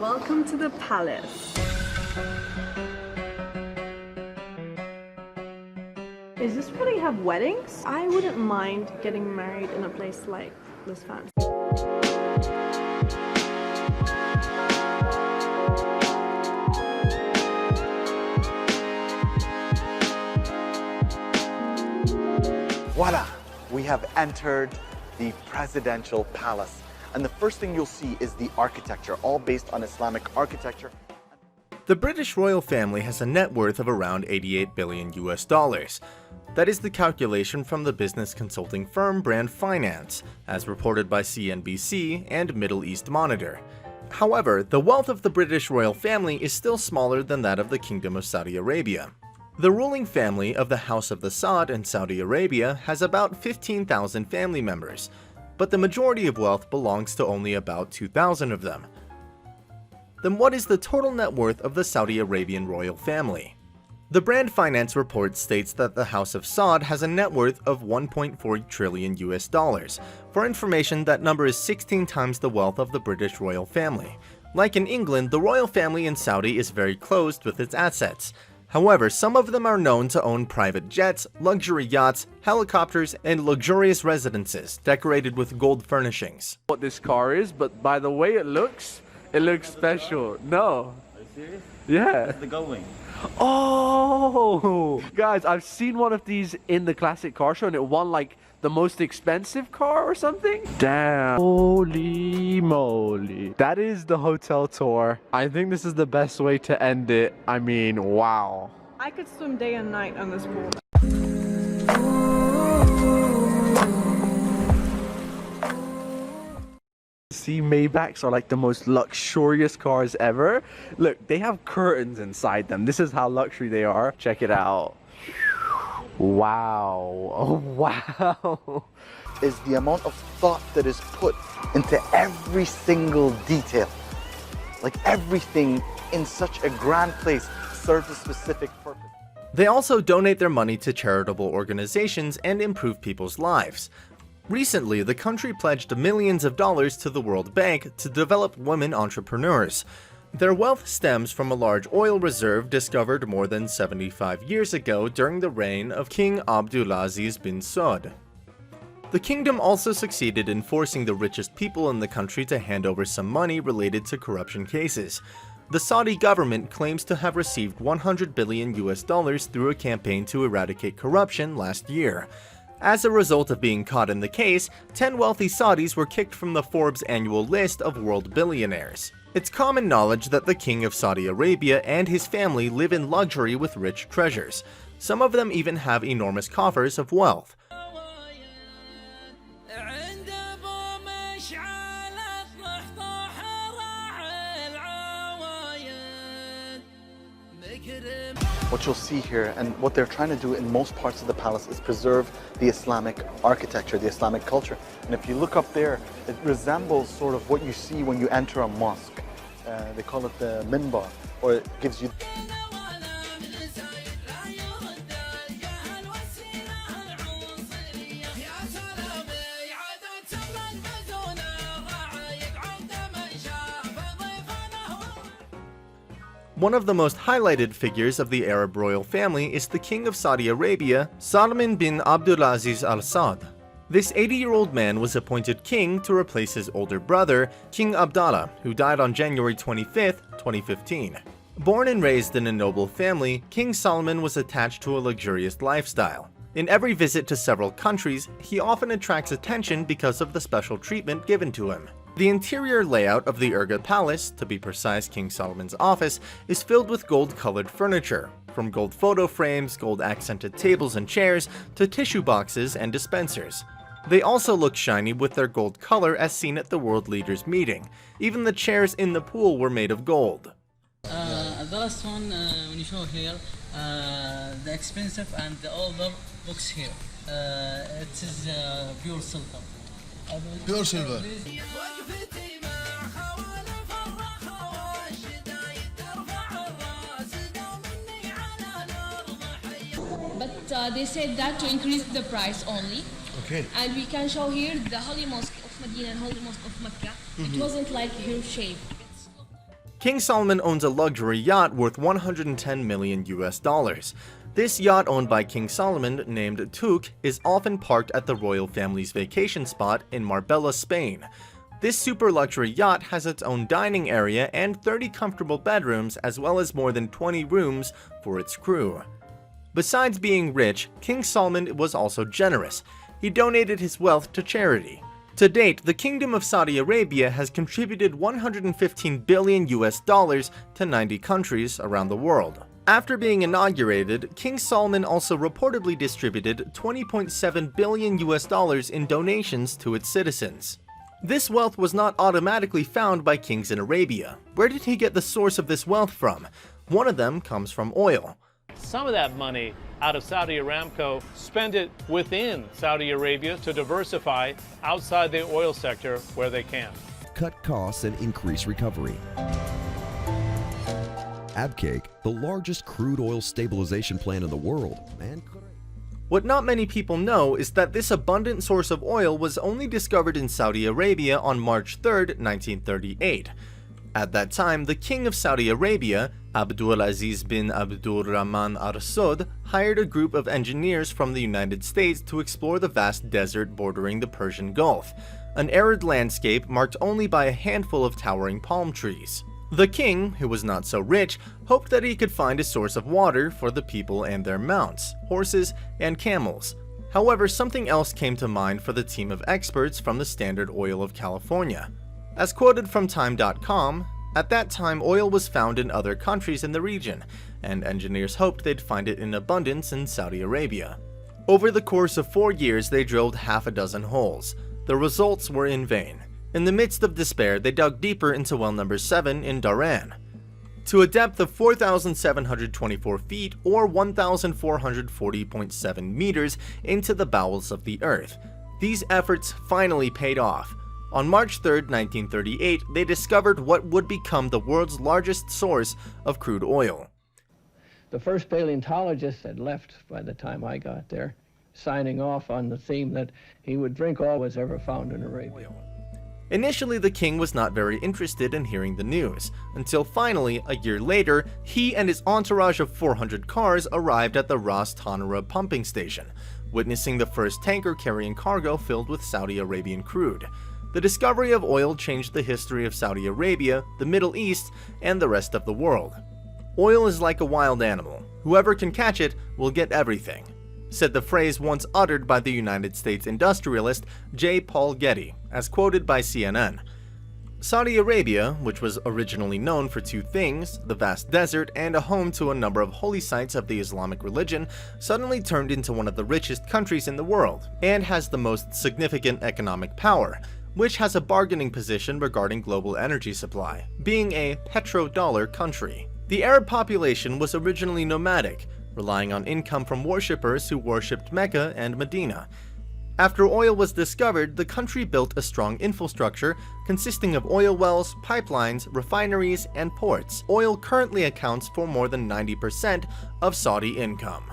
Welcome to the palace. Is this where they have weddings? I wouldn't mind getting married in a place like this fancy. Voila! We have entered the presidential palace. And the first thing you'll see is the architecture, all based on Islamic architecture. The British royal family has a net worth of around 88 billion US dollars. That is the calculation from the business consulting firm Brand Finance, as reported by CNBC and Middle East Monitor. However, the wealth of the British royal family is still smaller than that of the Kingdom of Saudi Arabia. The ruling family of the House of Saud in Saudi Arabia has about 15,000 family members, but the majority of wealth belongs to only about 2,000 of them. Then what is the total net worth of the Saudi Arabian royal family? The Brand Finance report states that the House of Saud has a net worth of 1.4 trillion US dollars. For information, that number is 16 times the wealth of the British royal family. Like in England, the royal family in Saudi is very closed with its assets. However, some of them are known to own private jets, luxury yachts, helicopters, and luxurious residences decorated with gold furnishings. What this car is, but by the way it looks special. No. Are you serious? Yeah. That's the going. Oh! Guys, I've seen one of these in the classic car show and it won like the most expensive car or something. Damn. Holy moly. That is the hotel tour. I think this is the best way to end it. I mean, wow. I could swim day and night on this pool. See, Maybachs are like the most luxurious cars ever. Look, they have curtains inside them. This is how luxury they are. Check it out. Wow. Oh, wow. Is the amount of thought that is put into every single detail. Like everything in such a grand place serves a specific purpose. They also donate their money to charitable organizations and improve people's lives. Recently, the country pledged millions of dollars to the World Bank to develop women entrepreneurs. Their wealth stems from a large oil reserve discovered more than 75 years ago during the reign of King Abdulaziz bin Saud. The kingdom also succeeded in forcing the richest people in the country to hand over some money related to corruption cases. The Saudi government claims to have received 100 billion US dollars through a campaign to eradicate corruption last year. As a result of being caught in the case, 10 wealthy Saudis were kicked from the Forbes annual list of world billionaires. It's common knowledge that the King of Saudi Arabia and his family live in luxury with rich treasures. Some of them even have enormous coffers of wealth. What you'll see here, and what they're trying to do in most parts of the palace, is preserve the Islamic architecture, the Islamic culture. And if you look up there, it resembles sort of what you see when you enter a mosque. They call it the minbar, or it gives you... One of the most highlighted figures of the Arab royal family is the King of Saudi Arabia, Salman bin Abdulaziz Al Saud. This 80-year-old man was appointed king to replace his older brother, King Abdallah, who died on January 25, 2015. Born and raised in a noble family, King Salman was attached to a luxurious lifestyle. In every visit to several countries, he often attracts attention because of the special treatment given to him. The interior layout of the Urga Palace, to be precise King Solomon's office, is filled with gold-colored furniture, from gold photo frames, gold-accented tables and chairs, to tissue boxes and dispensers. They also look shiny with their gold color as seen at the world leaders meeting. Even the chairs in the pool were made of gold. The last one, when you show here, the expensive and the older books here. It is pure silver. Pure silver. But they said that to increase the price only. Okay. And we can show here the Holy Mosque of Medina and Holy Mosque of Mecca. It wasn't like your shape. King Salman owns a luxury yacht worth 110 million US dollars. This yacht, owned by King Salman, named Touk, is often parked at the royal family's vacation spot in Marbella, Spain. This super luxury yacht has its own dining area and 30 comfortable bedrooms, as well as more than 20 rooms for its crew. Besides being rich, King Salman was also generous. He donated his wealth to charity. To date, the Kingdom of Saudi Arabia has contributed 115 billion US dollars to 90 countries around the world. After being inaugurated, King Salman also reportedly distributed 20.7 billion US dollars in donations to its citizens. This wealth was not automatically found by kings in Arabia. Where did he get the source of this wealth from? One of them comes from oil. Some of that money out of Saudi Aramco, spend it within Saudi Arabia to diversify outside the oil sector where they can. Cut costs and increase recovery. Abcake, the largest crude oil stabilization plant in the world, What not many people know is that this abundant source of oil was only discovered in Saudi Arabia on March 3, 1938. At that time, the King of Saudi Arabia, Abdulaziz bin Abdulrahman Al Saud, hired a group of engineers from the United States to explore the vast desert bordering the Persian Gulf, an arid landscape marked only by a handful of towering palm trees. The king, who was not so rich, hoped that he could find a source of water for the people and their mounts, horses, and camels. However, something else came to mind for the team of experts from the Standard Oil of California. As quoted from Time.com, at that time oil was found in other countries in the region, and engineers hoped they'd find it in abundance in Saudi Arabia. Over the course of 4 years, they drilled half a dozen holes. The results were in vain. In the midst of despair, they dug deeper into well number 7 in Dhahran, to a depth of 4,724 feet or 1,440.7 meters into the bowels of the earth. These efforts finally paid off. On March 3, 1938, they discovered what would become the world's largest source of crude oil. The first paleontologist had left by the time I got there, signing off on the theme that he would drink all was ever found in Arabia. Initially, the king was not very interested in hearing the news, until finally, a year later, he and his entourage of 400 cars arrived at the Ras Tanura pumping station, witnessing the first tanker carrying cargo filled with Saudi Arabian crude. The discovery of oil changed the history of Saudi Arabia, the Middle East, and the rest of the world. Oil is like a wild animal. Whoever can catch it will get everything, said the phrase once uttered by the United States industrialist J. Paul Getty, as quoted by CNN. Saudi Arabia, which was originally known for two things, the vast desert and a home to a number of holy sites of the Islamic religion, suddenly turned into one of the richest countries in the world, and has the most significant economic power, which has a bargaining position regarding global energy supply, being a petrodollar country. The Arab population was originally nomadic, relying on income from worshippers who worshipped Mecca and Medina. After oil was discovered, the country built a strong infrastructure consisting of oil wells, pipelines, refineries, and ports. Oil currently accounts for more than 90% of Saudi income.